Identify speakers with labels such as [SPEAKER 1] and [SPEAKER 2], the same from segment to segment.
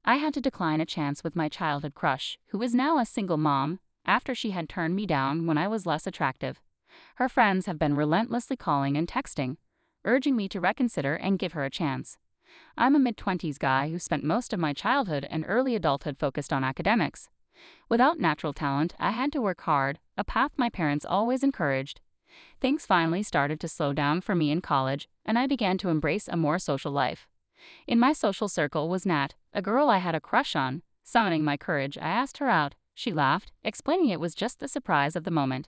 [SPEAKER 1] I had to decline a chance with my childhood crush, who is now a single mom, after she had turned me down when I was less attractive. Her friends have been relentlessly calling and texting, urging me to reconsider and give her a chance. I'm a mid-20s guy who spent most of my childhood and early adulthood focused on academics. Without natural talent, I had to work hard, a path my parents always encouraged. Things finally started to slow down for me in college, and I began to embrace a more social life. In my social circle was Nat, a girl I had a crush on. Summoning my courage, I asked her out. She laughed, explaining it was just the surprise of the moment.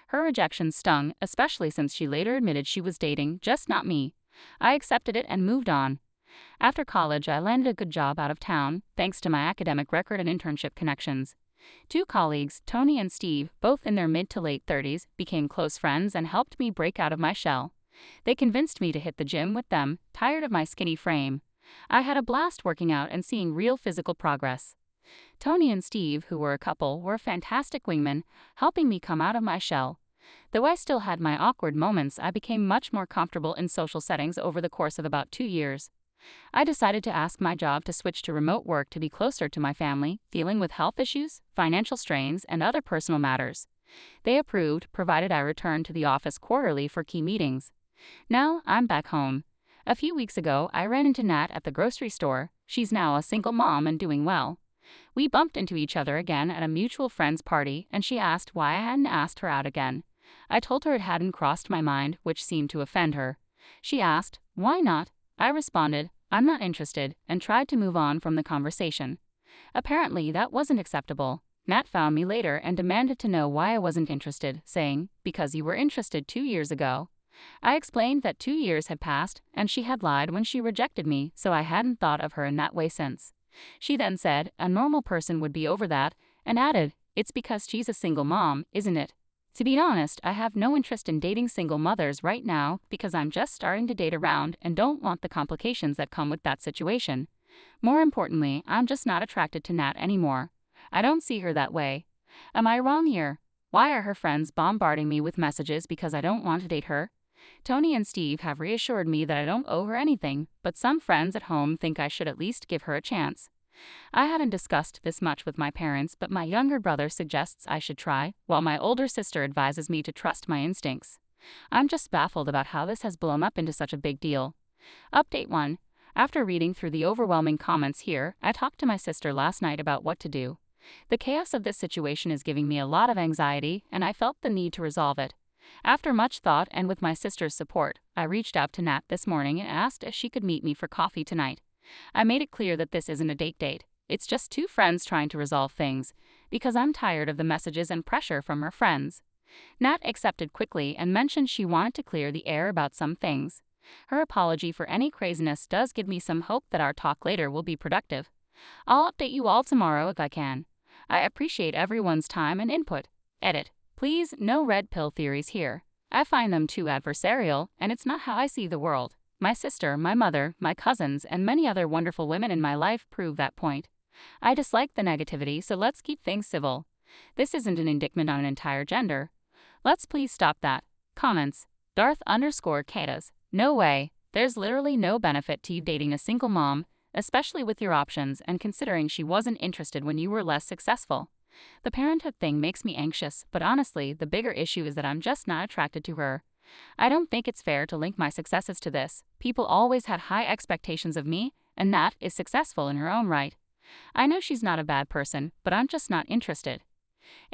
[SPEAKER 1] Her rejection stung, especially since she later admitted she was dating, just not me. I accepted it and moved on. After college, I landed a good job out of town, thanks to my academic record and internship connections. Two colleagues, Tony and Steve, both in their mid to late 30s, became close friends and helped me break out of my shell. They convinced me to hit the gym with them, tired of my skinny frame. I had a blast working out and seeing real physical progress. Tony and Steve, who were a couple, were fantastic wingmen, helping me come out of my shell. Though I still had my awkward moments, I became much more comfortable in social settings over the course of about 2 years. I decided to ask my job to switch to remote work to be closer to my family, dealing with health issues, financial strains, and other personal matters. They approved, provided I returned to the office quarterly for key meetings. Now, I'm back home. A few weeks ago, I ran into Nat at the grocery store. She's now a single mom and doing well. We bumped into each other again at a mutual friend's party, and she asked why I hadn't asked her out again. I told her it hadn't crossed my mind, which seemed to offend her. She asked, "Why not?" I responded, "I'm not interested," and tried to move on from the conversation. Apparently, that wasn't acceptable. Nat found me later and demanded to know why I wasn't interested, saying, "Because you were interested 2 years ago." I explained that 2 years had passed, and she had lied when she rejected me, so I hadn't thought of her in that way since. She then said, "A normal person would be over that," and added, "It's because she's a single mom, isn't it?" To be honest, I have no interest in dating single mothers right now because I'm just starting to date around and don't want the complications that come with that situation. More importantly, I'm just not attracted to Nat anymore. I don't see her that way. Am I wrong here? Why are her friends bombarding me with messages because I don't want to date her? Tony and Steve have reassured me that I don't owe her anything, but some friends at home think I should at least give her a chance. I hadn't discussed this much with my parents, but my younger brother suggests I should try, while my older sister advises me to trust my instincts. I'm just baffled about how this has blown up into such a big deal. Update 1. After reading through the overwhelming comments here, I talked to my sister last night about what to do. The chaos of this situation is giving me a lot of anxiety, and I felt the need to resolve it. After much thought and with my sister's support, I reached out to Nat this morning and asked if she could meet me for coffee tonight. I made it clear that this isn't a date. It's just two friends trying to resolve things, because I'm tired of the messages and pressure from her friends. Nat accepted quickly and mentioned she wanted to clear the air about some things. Her apology for any craziness does give me some hope that our talk later will be productive. I'll update you all tomorrow if I can. I appreciate everyone's time and input. Edit. Please, no red pill theories here. I find them too adversarial, and it's not how I see the world. My sister, my mother, my cousins, and many other wonderful women in my life prove that point. I dislike the negativity, so let's keep things civil. This isn't an indictment on an entire gender. Let's please stop that. Comments. Darth_Katas. No way. There's literally no benefit to you dating a single mom, especially with your options and considering she wasn't interested when you were less successful. The parenthood thing makes me anxious, but honestly, the bigger issue is that I'm just not attracted to her. I don't think it's fair to link my successes to this. People always had high expectations of me, and Nat is successful in her own right. I know she's not a bad person, but I'm just not interested.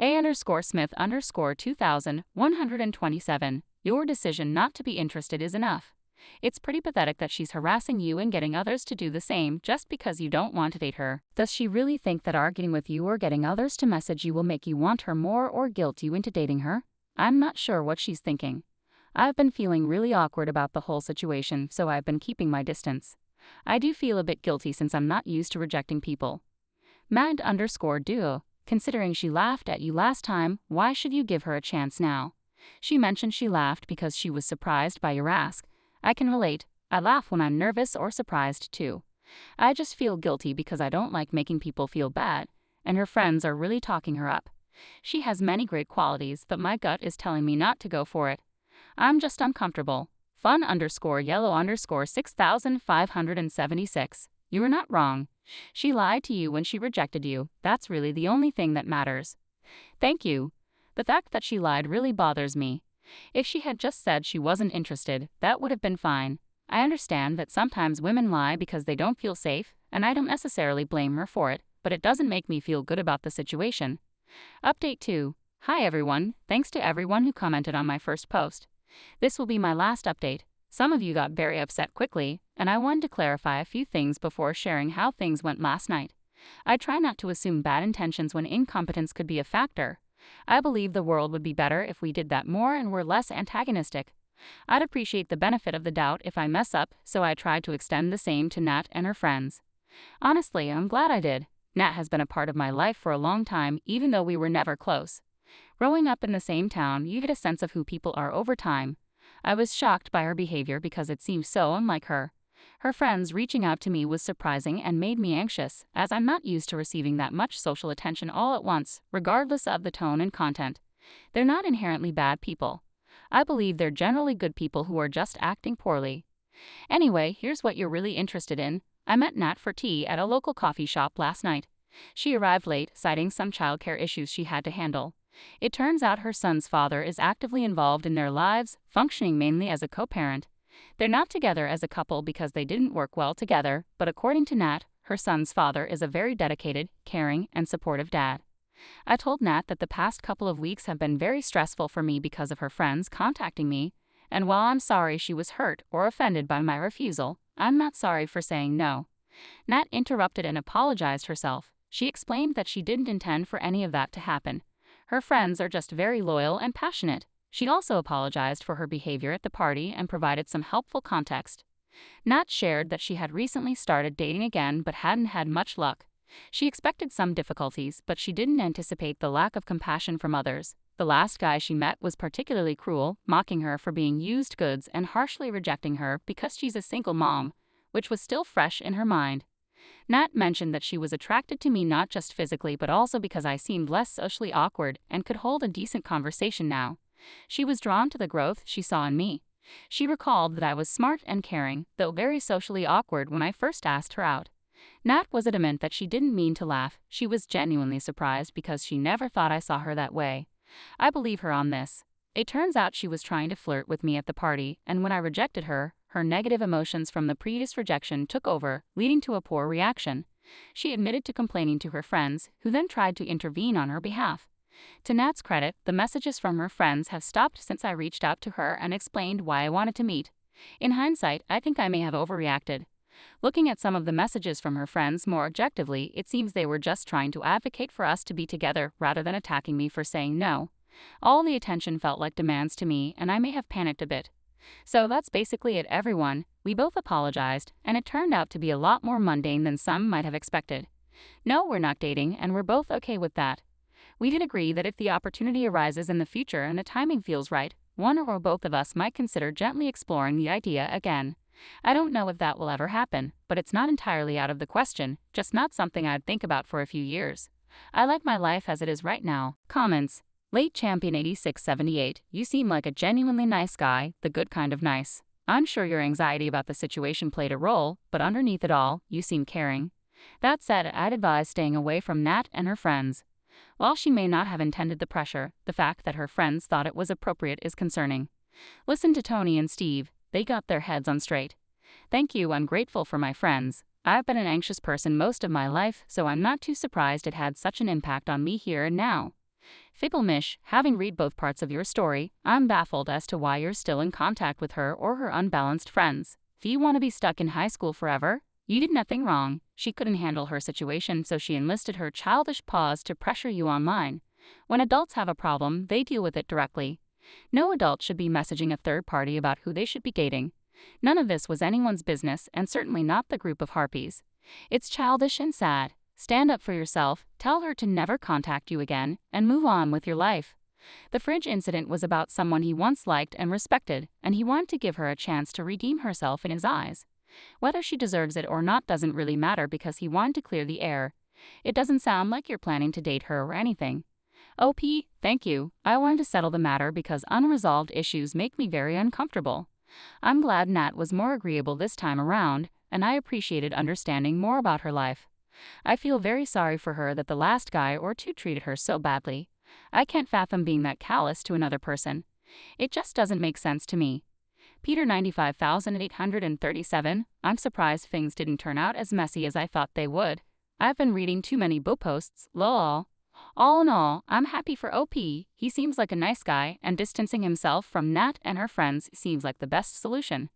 [SPEAKER 1] A_Smith_2127. Your decision not to be interested is enough. It's pretty pathetic that she's harassing you and getting others to do the same just because you don't want to date her. Does she really think that arguing with you or getting others to message you will make you want her more or guilt you into dating her? I'm not sure what she's thinking. I've been feeling really awkward about the whole situation, so I've been keeping my distance. I do feel a bit guilty since I'm not used to rejecting people. Mad_Duo. Considering she laughed at you last time, why should you give her a chance now? She mentioned she laughed because she was surprised by your ask. I can relate. I laugh when I'm nervous or surprised too. I just feel guilty because I don't like making people feel bad, and her friends are really talking her up. She has many great qualities, but my gut is telling me not to go for it. I'm just uncomfortable. Fun_yellow_6576. You were not wrong. She lied to you when she rejected you. That's really the only thing that matters. Thank you. The fact that she lied really bothers me. If she had just said she wasn't interested, that would have been fine. I understand that sometimes women lie because they don't feel safe, and I don't necessarily blame her for it, but it doesn't make me feel good about the situation. Update 2. Hi everyone, thanks to everyone who commented on my first post. This will be my last update. Some of you got very upset quickly, and I wanted to clarify a few things before sharing how things went last night. I try not to assume bad intentions when incompetence could be a factor. I believe the world would be better if we did that more and were less antagonistic. I'd appreciate the benefit of the doubt if I mess up, so I try to extend the same to Nat and her friends. Honestly, I'm glad I did. Nat has been a part of my life for a long time, even though we were never close. Growing up in the same town, you get a sense of who people are over time. I was shocked by her behavior because it seemed so unlike her. Her friends reaching out to me was surprising and made me anxious, as I'm not used to receiving that much social attention all at once, regardless of the tone and content. They're not inherently bad people. I believe they're generally good people who are just acting poorly. Anyway, here's what you're really interested in. I met Nat for tea at a local coffee shop last night. She arrived late, citing some childcare issues she had to handle. It turns out her son's father is actively involved in their lives, functioning mainly as a co-parent. They're not together as a couple because they didn't work well together, but according to Nat, her son's father is a very dedicated, caring, and supportive dad. I told Nat that the past couple of weeks have been very stressful for me because of her friends contacting me, and while I'm sorry she was hurt or offended by my refusal, I'm not sorry for saying no. Nat interrupted and apologized herself. She explained that she didn't intend for any of that to happen. Her friends are just very loyal and passionate. She also apologized for her behavior at the party and provided some helpful context. Nat shared that she had recently started dating again but hadn't had much luck. She expected some difficulties, but she didn't anticipate the lack of compassion from others. The last guy she met was particularly cruel, mocking her for being used goods and harshly rejecting her because she's a single mom, which was still fresh in her mind. Nat mentioned that she was attracted to me not just physically but also because I seemed less socially awkward and could hold a decent conversation now. She was drawn to the growth she saw in me. She recalled that I was smart and caring, though very socially awkward when I first asked her out. Nat was adamant that she didn't mean to laugh. She was genuinely surprised because she never thought I saw her that way. I believe her on this. It turns out she was trying to flirt with me at the party, and when I rejected her, her negative emotions from the previous rejection took over, leading to a poor reaction. She admitted to complaining to her friends, who then tried to intervene on her behalf. To Nat's credit, the messages from her friends have stopped since I reached out to her and explained why I wanted to meet. In hindsight, I think I may have overreacted. Looking at some of the messages from her friends more objectively, it seems they were just trying to advocate for us to be together rather than attacking me for saying no. All the attention felt like demands to me, and I may have panicked a bit. So that's basically it, everyone. We both apologized, and it turned out to be a lot more mundane than some might have expected. No, we're not dating, and we're both okay with that. We did agree that if the opportunity arises in the future and the timing feels right, one or both of us might consider gently exploring the idea again. I don't know if that will ever happen, but it's not entirely out of the question, just not something I'd think about for a few years. I like my life as it is right now. Comments. Late Champion 8678, you seem like a genuinely nice guy, the good kind of nice. I'm sure your anxiety about the situation played a role, but underneath it all, you seem caring. That said, I'd advise staying away from Nat and her friends. While she may not have intended the pressure, the fact that her friends thought it was appropriate is concerning. Listen to Tony and Steve, they got their heads on straight. Thank you, I'm grateful for my friends. I've been an anxious person most of my life, so I'm not too surprised it had such an impact on me here and now. Fibblemish, having read both parts of your story, I'm baffled as to why you're still in contact with her or her unbalanced friends. Do you want to be stuck in high school forever? You did nothing wrong. She couldn't handle her situation, so she enlisted her childish paws to pressure you online. When adults have a problem, they deal with it directly. No adult should be messaging a third party about who they should be dating. None of this was anyone's business, and certainly not the group of harpies. It's childish and sad. Stand up for yourself, tell her to never contact you again, and move on with your life. The fridge incident was about someone he once liked and respected, and he wanted to give her a chance to redeem herself in his eyes. Whether she deserves it or not doesn't really matter because he wanted to clear the air. It doesn't sound like you're planning to date her or anything. OP, thank you. I wanted to settle the matter because unresolved issues make me very uncomfortable. I'm glad Nat was more agreeable this time around. and I appreciated understanding more about her life. I feel very sorry for her that the last guy or two treated her so badly. I can't fathom being that callous to another person. It just doesn't make sense to me. Peter 95,837, I'm surprised things didn't turn out as messy as I thought they would. I've been reading too many book posts, lol. All in all, I'm happy for OP. He seems like a nice guy, and distancing himself from Nat and her friends seems like the best solution.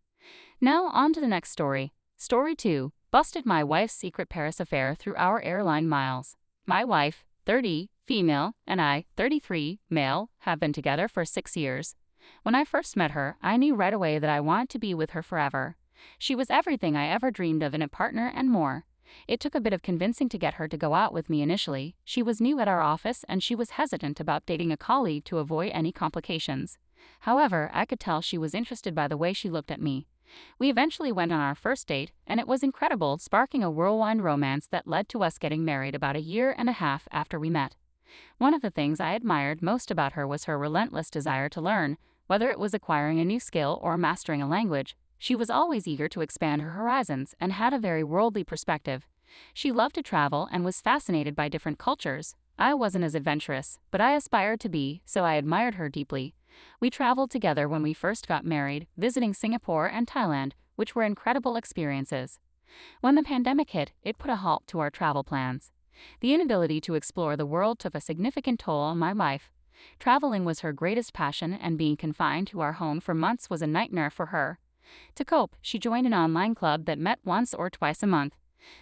[SPEAKER 1] Now on to the next story. Story 2. Busted my wife's secret Paris affair through our airline miles. My wife, 30, female, and I, 33, male, have been together for 6 years. When I first met her, I knew right away that I wanted to be with her forever. She was everything I ever dreamed of in a partner and more. It took a bit of convincing to get her to go out with me initially. She was new at our office and she was hesitant about dating a colleague to avoid any complications. However, I could tell she was interested by the way she looked at me. We eventually went on our first date, and it was incredible, sparking a whirlwind romance that led to us getting married about a year and a half after we met. One of the things I admired most about her was her relentless desire to learn, whether it was acquiring a new skill or mastering a language. She was always eager to expand her horizons and had a very worldly perspective. She loved to travel and was fascinated by different cultures. I wasn't as adventurous, but I aspired to be, so I admired her deeply. We traveled together when we first got married, visiting Singapore and Thailand, which were incredible experiences. When the pandemic hit, it put a halt to our travel plans. The inability to explore the world took a significant toll on my wife. Traveling was her greatest passion, and being confined to our home for months was a nightmare for her. To cope, she joined an online club that met once or twice a month.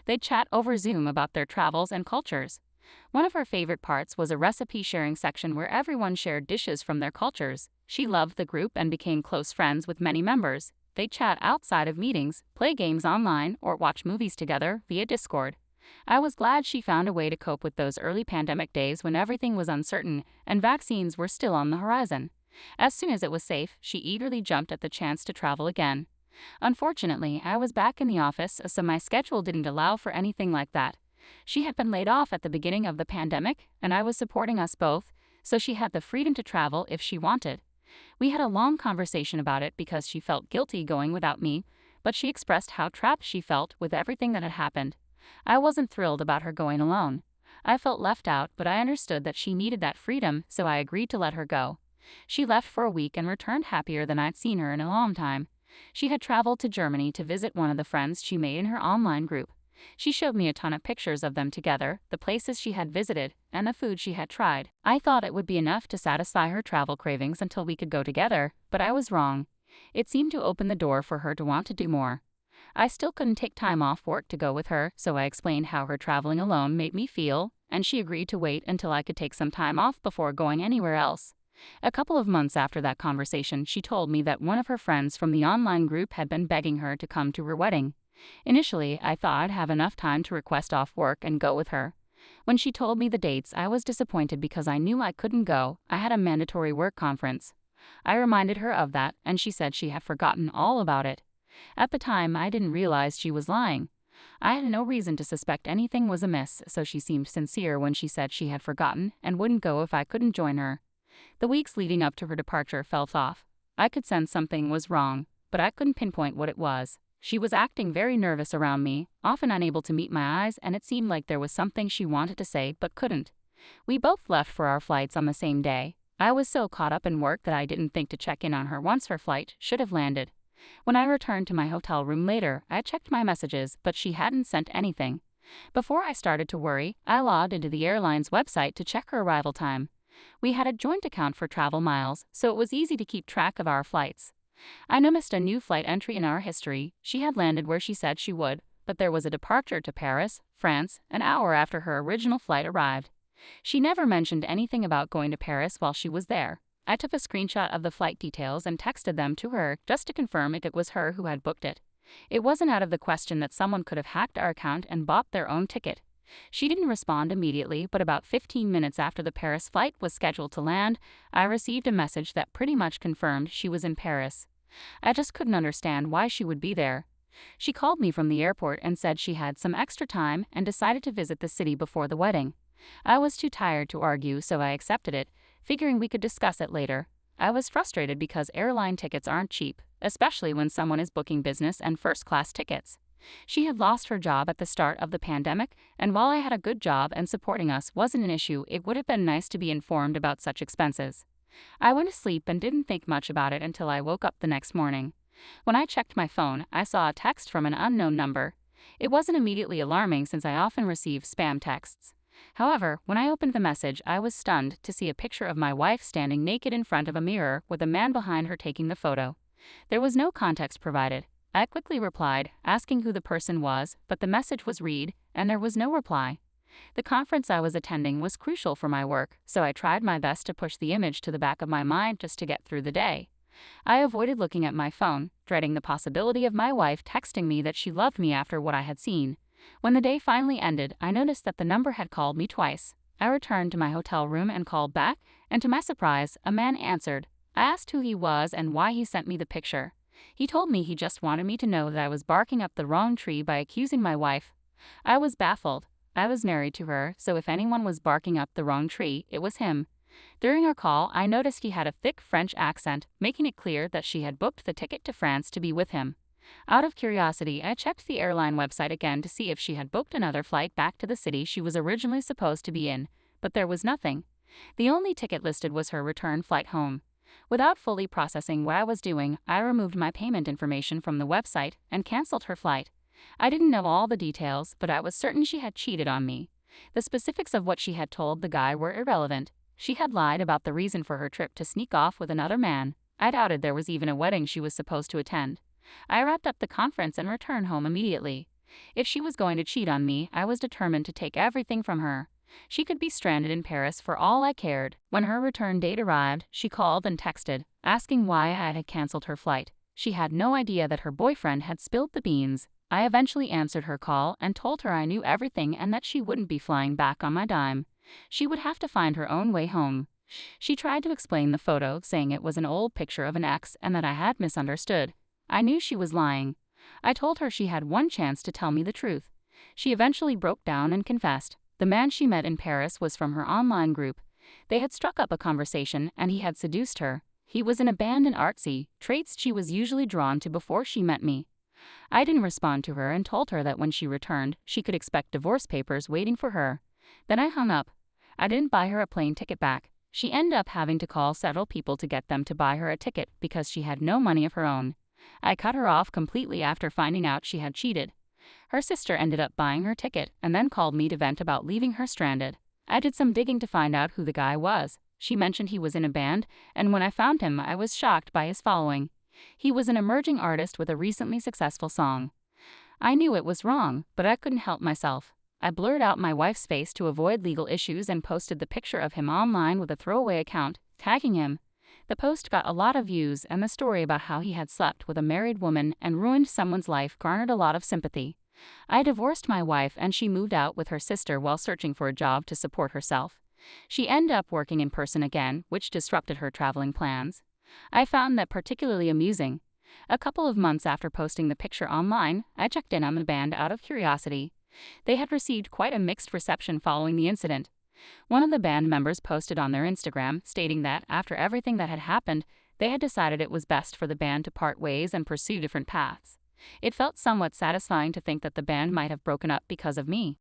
[SPEAKER 1] They'd chat over Zoom about their travels and cultures. One of her favorite parts was a recipe sharing section where everyone shared dishes from their cultures. She loved the group and became close friends with many members. They chat outside of meetings, play games online, or watch movies together via Discord. I was glad she found a way to cope with those early pandemic days when everything was uncertain and vaccines were still on the horizon. As soon as it was safe, she eagerly jumped at the chance to travel again. Unfortunately, I was back in the office, so my schedule didn't allow for anything like that. She had been laid off at the beginning of the pandemic, and I was supporting us both, so she had the freedom to travel if she wanted. We had a long conversation about it because she felt guilty going without me, but she expressed how trapped she felt with everything that had happened. I wasn't thrilled about her going alone. I felt left out, but I understood that she needed that freedom, so I agreed to let her go. She left for a week and returned happier than I'd seen her in a long time. She had traveled to Germany to visit one of the friends she made in her online group. She showed me a ton of pictures of them together, the places she had visited, and the food she had tried. I thought it would be enough to satisfy her travel cravings until we could go together, but I was wrong. It seemed to open the door for her to want to do more. I still couldn't take time off work to go with her, so I explained how her traveling alone made me feel, and she agreed to wait until I could take some time off before going anywhere else. A couple of months after that conversation, she told me that one of her friends from the online group had been begging her to come to her wedding. Initially, I thought I'd have enough time to request off work and go with her. When she told me the dates, I was disappointed because I knew I couldn't go. I had a mandatory work conference. I reminded her of that, and she said she had forgotten all about it. At the time, I didn't realize she was lying. I had no reason to suspect anything was amiss, so she seemed sincere when she said she had forgotten and wouldn't go if I couldn't join her. The weeks leading up to her departure felt off. I could sense something was wrong, but I couldn't pinpoint what it was. She was acting very nervous around me, often unable to meet my eyes, and it seemed like there was something she wanted to say but couldn't. We both left for our flights on the same day. I was so caught up in work that I didn't think to check in on her once her flight should have landed. When I returned to my hotel room later, I checked my messages, but she hadn't sent anything. Before I started to worry, I logged into the airline's website to check her arrival time. We had a joint account for travel miles, so it was easy to keep track of our flights. I noticed a new flight entry in our history. She had landed where she said she would, but there was a departure to Paris, France, an hour after her original flight arrived. She never mentioned anything about going to Paris while she was there. I took a screenshot of the flight details and texted them to her just to confirm if it was her who had booked it. It wasn't out of the question that someone could have hacked our account and bought their own ticket. She didn't respond immediately, but about 15 minutes after the Paris flight was scheduled to land, I received a message that pretty much confirmed she was in Paris. I just couldn't understand why she would be there. She called me from the airport and said she had some extra time and decided to visit the city before the wedding. I was too tired to argue, so I accepted it, figuring we could discuss it later. I was frustrated because airline tickets aren't cheap, especially when someone is booking business and first-class tickets. She had lost her job at the start of the pandemic, and while I had a good job and supporting us wasn't an issue, it would have been nice to be informed about such expenses. I went to sleep and didn't think much about it until I woke up the next morning. When I checked my phone, I saw a text from an unknown number. It wasn't immediately alarming since I often receive spam texts. However, when I opened the message, I was stunned to see a picture of my wife standing naked in front of a mirror with a man behind her taking the photo. There was no context provided. I quickly replied, asking who the person was, but the message was read, and there was no reply. The conference I was attending was crucial for my work, so I tried my best to push the image to the back of my mind just to get through the day. I avoided looking at my phone, dreading the possibility of my wife texting me that she loved me after what I had seen. When the day finally ended, I noticed that the number had called me twice. I returned to my hotel room and called back, and to my surprise, a man answered. I asked who he was and why he sent me the picture. He told me he just wanted me to know that I was barking up the wrong tree by accusing my wife. I was baffled. I was married to her, so if anyone was barking up the wrong tree, it was him. During our call, I noticed he had a thick French accent, making it clear that she had booked the ticket to France to be with him. Out of curiosity, I checked the airline website again to see if she had booked another flight back to the city she was originally supposed to be in, but there was nothing. The only ticket listed was her return flight home. Without fully processing what I was doing, I removed my payment information from the website and canceled her flight. I didn't know all the details, but I was certain she had cheated on me. The specifics of what she had told the guy were irrelevant. She had lied about the reason for her trip to sneak off with another man. I doubted there was even a wedding she was supposed to attend. I wrapped up the conference and returned home immediately. If she was going to cheat on me, I was determined to take everything from her. She could be stranded in Paris for all I cared. When her return date arrived, she called and texted, asking why I had canceled her flight. She had no idea that her boyfriend had spilled the beans. I eventually answered her call and told her I knew everything and that she wouldn't be flying back on my dime. She would have to find her own way home. She tried to explain the photo, saying it was an old picture of an ex and that I had misunderstood. I knew she was lying. I told her she had one chance to tell me the truth. She eventually broke down and confessed. The man she met in Paris was from her online group. They had struck up a conversation and he had seduced her. He was in a band and artsy, traits she was usually drawn to before she met me. I didn't respond to her and told her that when she returned, she could expect divorce papers waiting for her. Then I hung up. I didn't buy her a plane ticket back. She ended up having to call several people to get them to buy her a ticket because she had no money of her own. I cut her off completely after finding out she had cheated. Her sister ended up buying her ticket and then called me to vent about leaving her stranded. I did some digging to find out who the guy was. She mentioned he was in a band, and when I found him, I was shocked by his following. He was an emerging artist with a recently successful song. I knew it was wrong, but I couldn't help myself. I blurred out my wife's face to avoid legal issues and posted the picture of him online with a throwaway account, tagging him. The post got a lot of views, and the story about how he had slept with a married woman and ruined someone's life garnered a lot of sympathy. I divorced my wife and she moved out with her sister while searching for a job to support herself. She ended up working in person again, which disrupted her traveling plans. I found that particularly amusing. A couple of months after posting the picture online, I checked in on the band out of curiosity. They had received quite a mixed reception following the incident. One of the band members posted on their Instagram, stating that after everything that had happened, they had decided it was best for the band to part ways and pursue different paths. It felt somewhat satisfying to think that the band might have broken up because of me.